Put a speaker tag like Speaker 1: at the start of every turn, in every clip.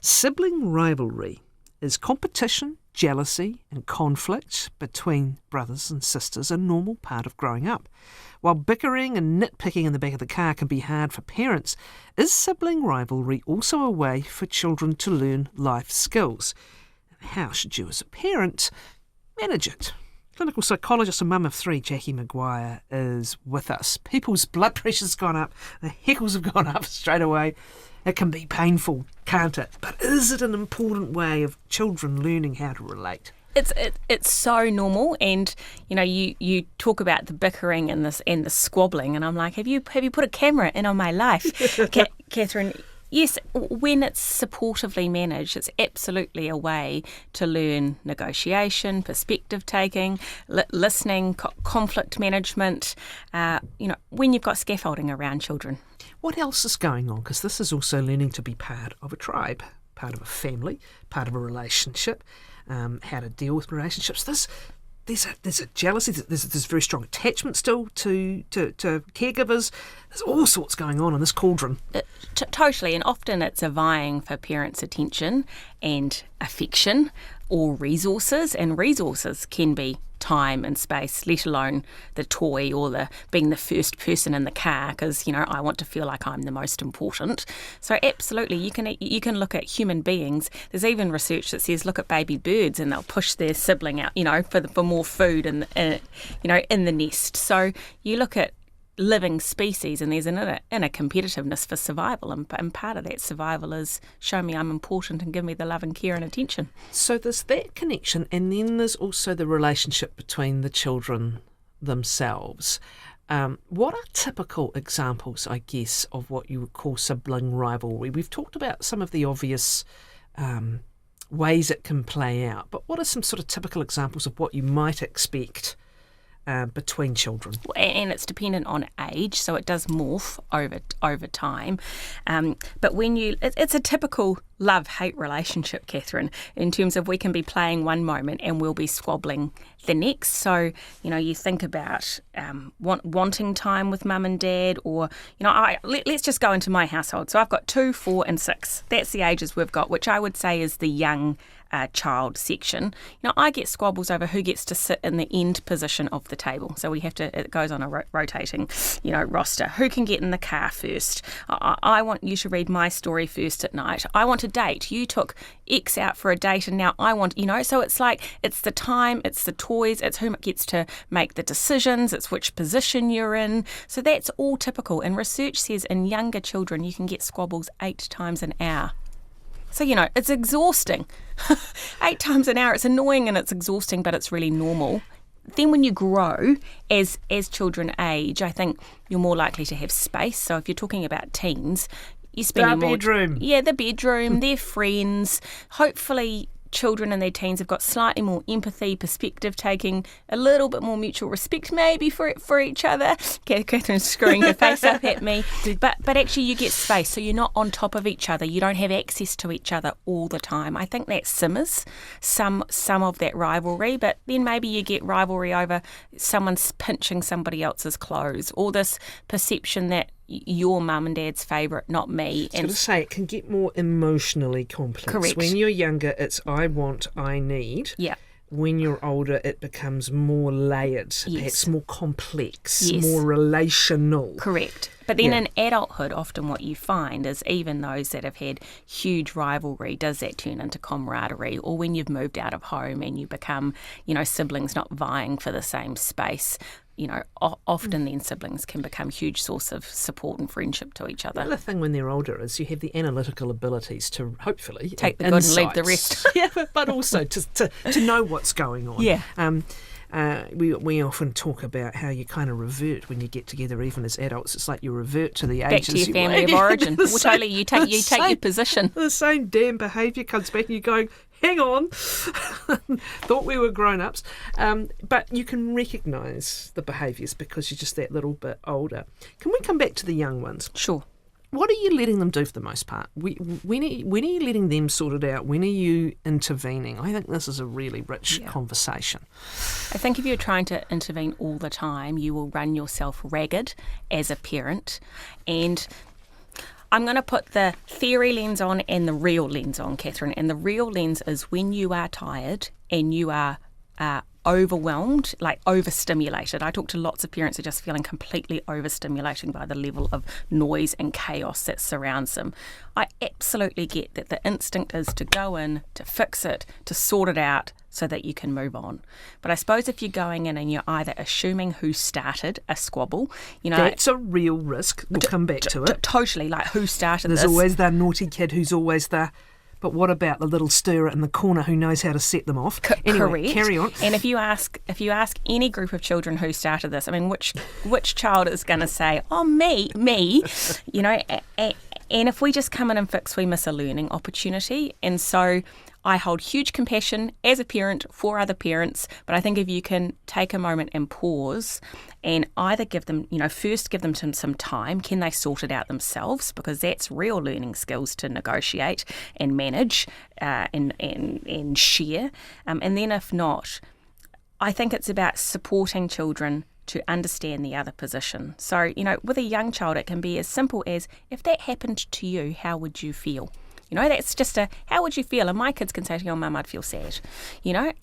Speaker 1: Sibling rivalry is competition, jealousy and conflict between brothers and sisters a normal part of growing up. While bickering and nitpicking in the back of the car can be hard for parents, is sibling rivalry also a way for children to learn life skills? How should you as a parent manage it? Clinical psychologist and mum of three, Jacqui Maguire, is with us. People's blood pressure's gone up, the heckles have gone up straight away. It can be painful, can't it? But is it an important way of children learning how to relate?
Speaker 2: It's so normal, and you talk about the bickering and the squabbling, and I'm like, have you put a camera in on my life, Kathryn? Yes, when it's supportively managed, it's absolutely a way to learn negotiation, perspective taking, listening, conflict management. When you've got scaffolding around children.
Speaker 1: What else is going on? Because this is also learning to be part of a tribe, part of a family, part of a relationship. How to deal with relationships. There's a jealousy. There's very strong attachment still to caregivers. There's all sorts going on in this cauldron.
Speaker 2: Totally, and often it's a vying for parents' attention and affection or resources, and resources can be time and space, let alone the toy or the being the first person in the car, because I want to feel like I'm the most important. So absolutely, you can look at human beings. There's even research that says look at baby birds and they'll push their sibling out, for more food in the nest. So you look at living species, and there's an inner competitiveness for survival, and part of that survival is show me I'm important and give me the love and care and attention.
Speaker 1: So there's that connection, and then there's also the relationship between the children themselves. What are typical examples, I guess, of what you would call sibling rivalry? We've talked about some of the obvious ways it can play out, but what are some sort of typical examples of what you might expect between children?
Speaker 2: And it's dependent on age, so it does morph over time. But when it's a typical love-hate relationship, Kathryn, in terms of we can be playing one moment and we'll be squabbling the next. So, you think about wanting time with mum and dad, or, let's just go into my household. So I've got 2, 4 and 6. That's the ages we've got, which I would say is the young child section. I get squabbles over who gets to sit in the end position of the table. So it goes on a rotating, roster. Who can get in the car first? I want you to read my story first at night. I want a date. You took X out for a date, and now I want, so it's like, it's the time, it's the toys, it's who gets to make the decisions, it's which position you're in. So that's all typical. And research says in younger children, you can get squabbles 8 times an hour. So, it's exhausting. 8 times an hour, it's annoying and it's exhausting, but it's really normal. Then when you grow, as children age, I think you're more likely to have space. So if you're talking about teens, you're spending more... the bedroom, their friends. Hopefully children in their teens have got slightly more empathy, perspective taking, a little bit more mutual respect maybe for each other. Kathryn's screwing her face up at me. But actually you get space, so you're not on top of each other. You don't have access to each other all the time. I think that simmers some of that rivalry, but then maybe you get rivalry over someone's pinching somebody else's clothes, or this perception that your mum and dad's favourite, not me.
Speaker 1: I was going to say, it can get more emotionally complex.
Speaker 2: Correct.
Speaker 1: When you're younger, it's I want, I need.
Speaker 2: Yeah.
Speaker 1: When you're older, it becomes more layered,
Speaker 2: yes.
Speaker 1: perhaps more complex,
Speaker 2: yes.
Speaker 1: more relational.
Speaker 2: Correct. But then in adulthood, often what you find is even those that have had huge rivalry, does that turn into camaraderie? Or when you've moved out of home and you become, siblings not vying for the same space, often then siblings can become a huge source of support and friendship to each other.
Speaker 1: The other thing when they're older is you have the analytical abilities to hopefully
Speaker 2: take the good and leave the rest.
Speaker 1: Yeah, but also to know what's going on.
Speaker 2: Yeah.
Speaker 1: We often talk about how you kind of revert when you get together, even as adults. It's like you revert to the ages.
Speaker 2: Back to your family of origin. Well, totally, you take your position.
Speaker 1: The same damn behaviour comes back, and you're going, hang on, thought we were grown-ups. But you can recognise the behaviours because you're just that little bit older. Can we come back to the young ones?
Speaker 2: Sure.
Speaker 1: What are you letting them do for the most part? When are you letting them sort it out? When are you intervening? I think this is a really rich conversation.
Speaker 2: I think if you're trying to intervene all the time, you will run yourself ragged as a parent. And I'm going to put the theory lens on and the real lens on, Kathryn. And the real lens is when you are tired and you are overwhelmed, like overstimulated. I talk to lots of parents who are just feeling completely overstimulated by the level of noise and chaos that surrounds them. I absolutely get that the instinct is to go in, to fix it, to sort it out so that you can move on. But I suppose if you're going in and you're either assuming who started a squabble,
Speaker 1: that's a real risk. We'll come back to it.
Speaker 2: Totally, like who started
Speaker 1: There's
Speaker 2: this.
Speaker 1: always the naughty kid who's always the... But what about the little stirrer in the corner who knows how to set them off? Anyway,
Speaker 2: correct.
Speaker 1: Carry on.
Speaker 2: And if you ask any group of children who started this, I mean, which child is going to say, "Oh, me," And if we just come in and fix, we miss a learning opportunity. And so I hold huge compassion as a parent for other parents, but I think if you can take a moment and pause and either give them, first give them some time, can they sort it out themselves? Because that's real learning skills to negotiate and manage and share. And then if not, I think it's about supporting children to understand the other position. So, with a young child, it can be as simple as, if that happened to you, how would you feel? That's just how would you feel? And my kids can say to you, "Oh, Mum, I'd feel sad."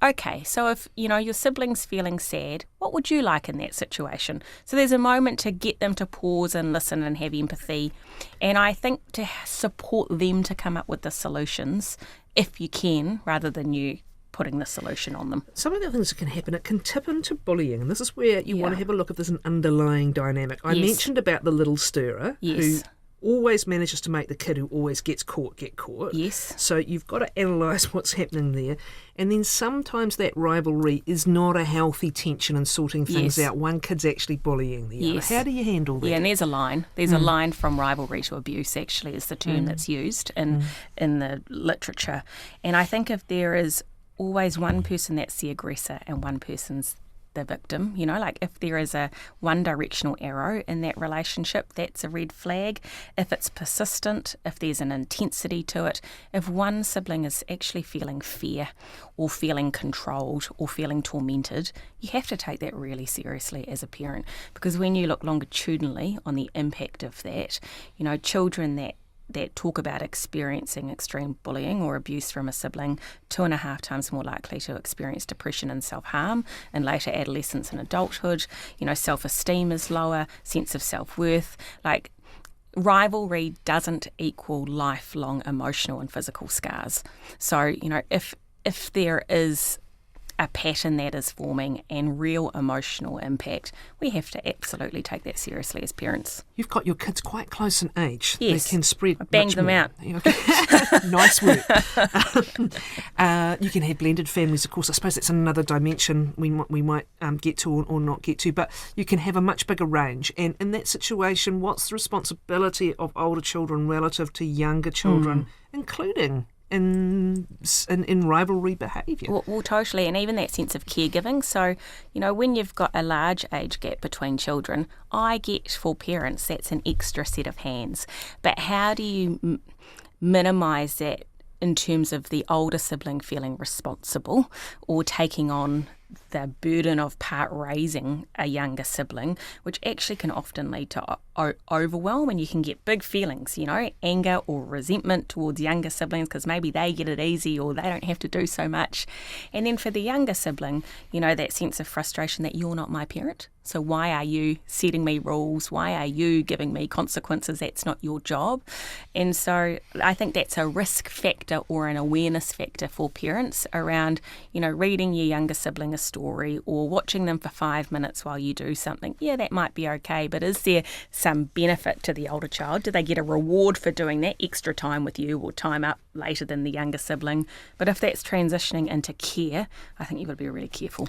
Speaker 2: Okay, so if, your sibling's feeling sad, what would you like in that situation? So there's a moment to get them to pause and listen and have empathy. And I think to support them to come up with the solutions, if you can, rather than you putting the solution on them.
Speaker 1: Some of the things that can happen, it can tip into bullying, and this is where you want to have a look if there's an underlying dynamic. I mentioned about the little stirrer who always manages to make the kid who always gets caught get caught.
Speaker 2: Yes.
Speaker 1: So you've got to analyse what's happening there. And then sometimes that rivalry is not a healthy tension and sorting things out. One kid's actually bullying the other. How do you handle that?
Speaker 2: Yeah, and there's a line. There's a line from rivalry to abuse, actually, is the term that's used in the literature. And I think if there is always one person that's the aggressor and one person's the victim, like if there is a one-directional arrow in that relationship, that's a red flag. If it's persistent, if there's an intensity to it, if one sibling is actually feeling fear or feeling controlled or feeling tormented, you have to take that really seriously as a parent, because when you look longitudinally on the impact of that, children that talk about experiencing extreme bullying or abuse from a sibling, 2.5 times more likely to experience depression and self-harm in later adolescence and adulthood. Self-esteem is lower, sense of self-worth. Like, rivalry doesn't equal lifelong emotional and physical scars. So, if there is a pattern that is forming and real emotional impact, we have to absolutely take that seriously as parents.
Speaker 1: You've got your kids quite close in age.
Speaker 2: Yes.
Speaker 1: They can spread
Speaker 2: I banged them out.
Speaker 1: Nice work. You can have blended families, of course. I suppose that's another dimension we might get to or not get to, but you can have a much bigger range. And in that situation, what's the responsibility of older children relative to younger children, including in rivalry behaviour?
Speaker 2: Well, totally, and even that sense of caregiving. So, when you've got a large age gap between children, I get for parents that's an extra set of hands. But how do you minimise that in terms of the older sibling feeling responsible or taking on the burden of part raising a younger sibling, which actually can often lead to overwhelm, and you can get big feelings, anger or resentment towards younger siblings because maybe they get it easy or they don't have to do so much. And then for the younger sibling, that sense of frustration that you're not my parent. So why are you setting me rules? Why are you giving me consequences? That's not your job. And so I think that's a risk factor or an awareness factor for parents around, reading your younger sibling a story or watching them for 5 minutes while you do something. Yeah, that might be okay, but is there some benefit to the older child? Do they get a reward for doing that extra time with you or time up later than the younger sibling? But if that's transitioning into care, I think you've got to be really careful.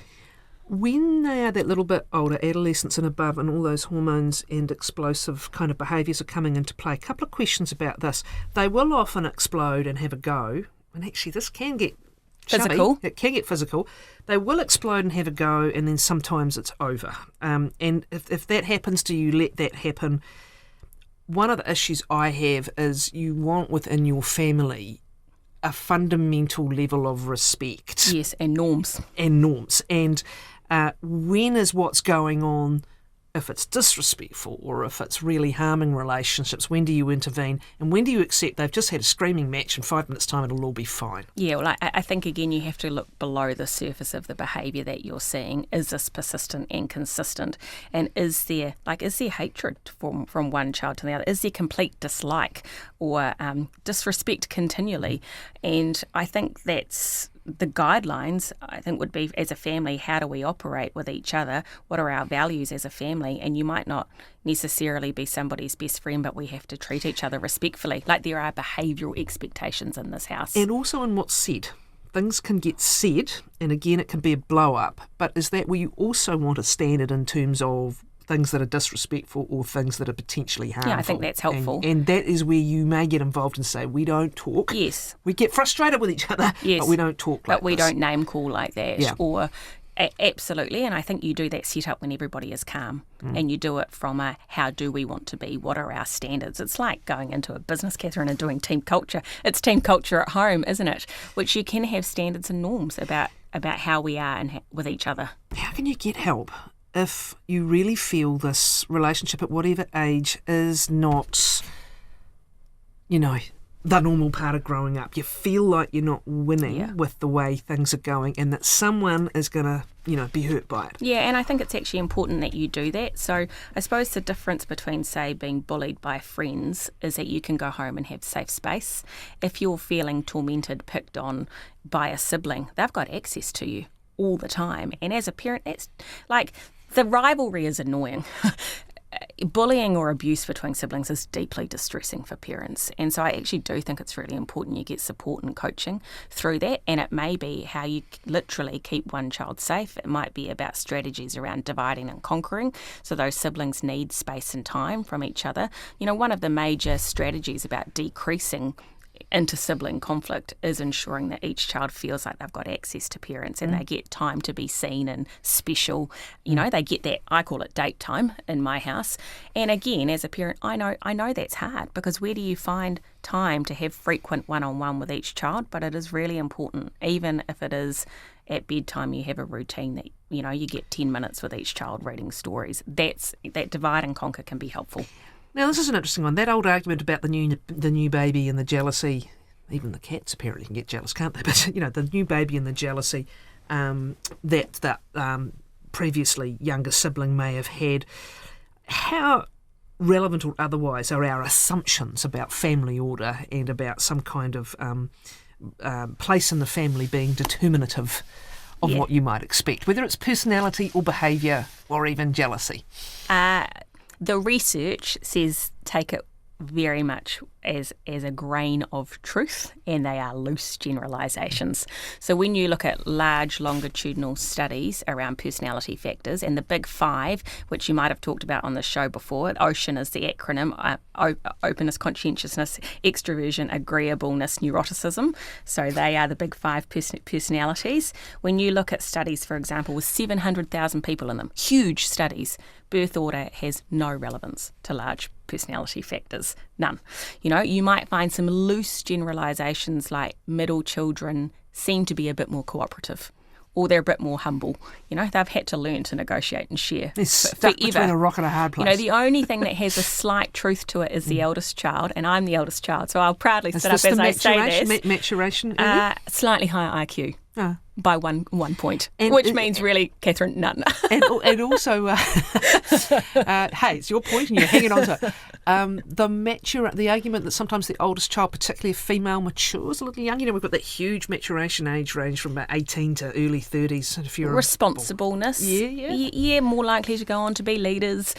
Speaker 1: When they are that little bit older, adolescence and above, and all those hormones and explosive kind of behaviours are coming into play, a couple of questions about this. They will often explode and have a go, and actually this can get
Speaker 2: physical.
Speaker 1: It can get physical. They will explode and have a go, and then sometimes it's over. And if that happens to you, let that happen. One of the issues I have is you want within your family a fundamental level of respect.
Speaker 2: Yes, and norms.
Speaker 1: And when is what's going on if it's disrespectful or if it's really harming relationships, when do you intervene? And when do you accept they've just had a screaming match in 5 minutes' time it'll all be fine?
Speaker 2: Yeah, well, I think, again, you have to look below the surface of the behaviour that you're seeing. Is this persistent and consistent? And is there hatred from one child to the other? Is there complete dislike or disrespect continually? And I think that's the guidelines, I think, would be, as a family, how do we operate with each other? What are our values as a family? And you might not necessarily be somebody's best friend, but we have to treat each other respectfully. Like, there are behavioural expectations in this house.
Speaker 1: And also in what's said. Things can get said, and again, it can be a blow-up, but is that where you also want a standard in terms of things that are disrespectful or things that are potentially harmful?
Speaker 2: Yeah, I think that's helpful.
Speaker 1: And that is where you may get involved and say, we don't talk.
Speaker 2: Yes.
Speaker 1: We get frustrated with each other,
Speaker 2: yes.
Speaker 1: but we don't talk like
Speaker 2: But we
Speaker 1: this.
Speaker 2: don't name call like that.
Speaker 1: Yeah.
Speaker 2: Or absolutely, and I think you do that set up when everybody is calm, and you do it from a how do we want to be, what are our standards. It's like going into a business, Kathryn, and doing team culture. It's team culture at home, isn't it? Which you can have standards and norms about how we are and with each other.
Speaker 1: How can you get help if you really feel this relationship at whatever age is not, the normal part of growing up? You feel like you're not winning with the way things are going, and that someone is going to, be hurt by it.
Speaker 2: Yeah, and I think it's actually important that you do that. So I suppose the difference between, say, being bullied by friends is that you can go home and have safe space. If you're feeling tormented, picked on by a sibling, they've got access to you all the time. And as a parent, that's like, the rivalry is annoying. Bullying or abuse between siblings is deeply distressing for parents. And so I actually do think it's really important you get support and coaching through that. And it may be how you literally keep one child safe. It might be about strategies around dividing and conquering. So those siblings need space and time from each other. One of the major strategies about decreasing inter-sibling conflict is ensuring that each child feels like they've got access to parents and they get time to be seen and special. They get that, I call it date time in my house. And again, as a parent, I know that's hard, because where do you find time to have frequent one-on-one with each child? But it is really important, even if it is at bedtime, you have a routine that, you get 10 minutes with each child reading stories. That divide and conquer can be helpful.
Speaker 1: Now, this is an interesting one. That old argument about the new baby and the jealousy, even the cats apparently can get jealous, can't they? But, the new baby and the jealousy that previously younger sibling may have had. How relevant or otherwise are our assumptions about family order and about some kind of place in the family being determinative of what you might expect, whether it's personality or behaviour or even jealousy?
Speaker 2: The research says take it very much as a grain of truth, and they are loose generalisations. So when you look at large longitudinal studies around personality factors, and the big five, which you might have talked about on the show before, OCEAN is the acronym, openness, conscientiousness, extroversion, agreeableness, neuroticism. So they are the big five personalities. When you look at studies, for example, with 700,000 people in them, huge studies, birth order has no relevance to large personality factors, none. You might find some loose generalisations like middle children seem to be a bit more cooperative, or they're a bit more humble. They've had to learn to negotiate and share.
Speaker 1: They're stuck between a rock and a hard place.
Speaker 2: The only thing that has a slight truth to it is the eldest child, and I'm the eldest child, so I'll proudly sit up as I say this.
Speaker 1: Maturation?
Speaker 2: Slightly higher IQ. By one point,
Speaker 1: and,
Speaker 2: which means really, Kathryn, none.
Speaker 1: and also, hey, it's your point and you're hanging on to it. The argument that sometimes the oldest child, particularly a female, matures a little young. We've got that huge maturation age range from about 18 to early 30s. If you're
Speaker 2: responsibleness, more likely to go on to be leaders.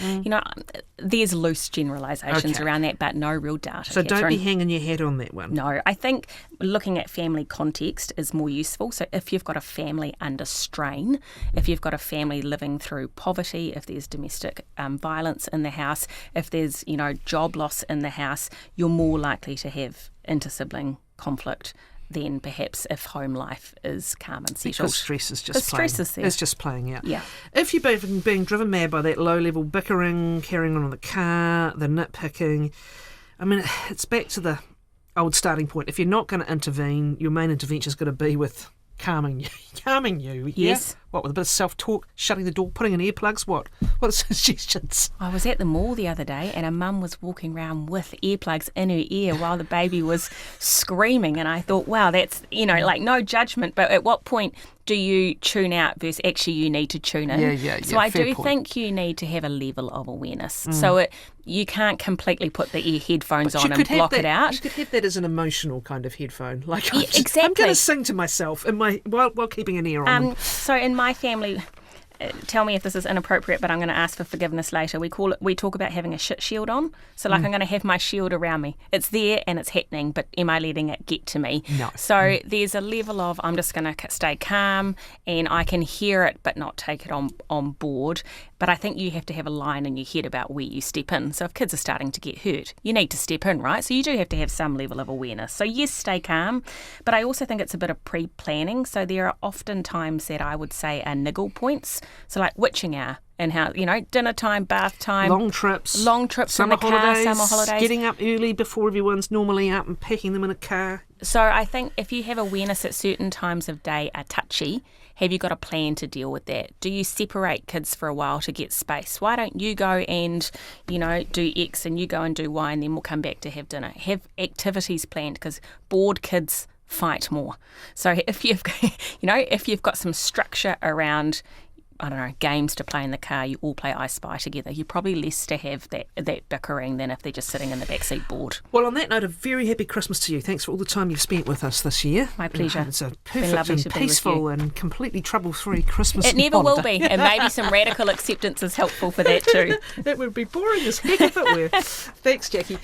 Speaker 2: There's loose generalisations around that, but no real data.
Speaker 1: So
Speaker 2: Kathryn,
Speaker 1: don't be hanging your head on that one.
Speaker 2: No, I think looking at family context is more useful. So if you've got a family under strain, if you've got a family living through poverty, if there's domestic violence in the house, if there's job loss in the house, you're more likely to have inter-sibling conflict than perhaps if home life is calm and settled.
Speaker 1: Because stress is just playing out.
Speaker 2: Yeah.
Speaker 1: If you're being driven mad by that low-level bickering, carrying on in the car, the nitpicking, it's back to the old starting point. If you're not going to intervene, your main intervention's got to be with calming you.
Speaker 2: Yes.
Speaker 1: What, with a bit of self-talk, shutting the door, putting in earplugs? What are suggestions?
Speaker 2: I was at the mall the other day and a mum was walking around with earplugs in her ear while the baby was screaming, and I thought, wow, that's, like, no judgment, but at what point do you tune out versus actually you need to tune in?
Speaker 1: Yeah.
Speaker 2: So I do
Speaker 1: point.
Speaker 2: think you need to have a level of awareness. So you can't completely put the headphones on and block it out.
Speaker 1: You could have that as an emotional kind of headphone. Like,
Speaker 2: exactly.
Speaker 1: I'm going to sing to myself while keeping an ear on.
Speaker 2: So in my family, tell me if this is inappropriate, but I'm going to ask for forgiveness later. We talk about having a shit shield on. So like I'm going to have my shield around me. It's there and it's happening, but am I letting it get to me?
Speaker 1: No.
Speaker 2: So there's a level of I'm just going to stay calm and I can hear it but not take it on board. But I think you have to have a line in your head about where you step in. So if kids are starting to get hurt, you need to step in, right? So you do have to have some level of awareness. So yes, stay calm. But I also think it's a bit of pre-planning. So there are often times that I would say are niggle points. So like witching hour and how, dinner time, bath time.
Speaker 1: Long trips
Speaker 2: summer holidays.
Speaker 1: Getting up early before everyone's normally up and packing them in a car.
Speaker 2: So I think if you have awareness at certain times of day are touchy, have you got a plan to deal with that? Do you separate kids for a while to get space? Why don't you go and, do X and you go and do Y and then we'll come back to have dinner? Have activities planned because bored kids fight more. So if you've got some structure around, I don't know, games to play in the car, you all play I Spy together, you're probably less to have that bickering than if they're just sitting in the backseat bored.
Speaker 1: Well, on that note, a very happy Christmas to you. Thanks for all the time you've spent with us this year.
Speaker 2: My pleasure.
Speaker 1: It's a perfect and peaceful and completely trouble-free Christmas
Speaker 2: It never will
Speaker 1: holiday.
Speaker 2: be, and maybe some radical acceptance is helpful for that too.
Speaker 1: It would be boring as heck if it were. Thanks, Jacqui.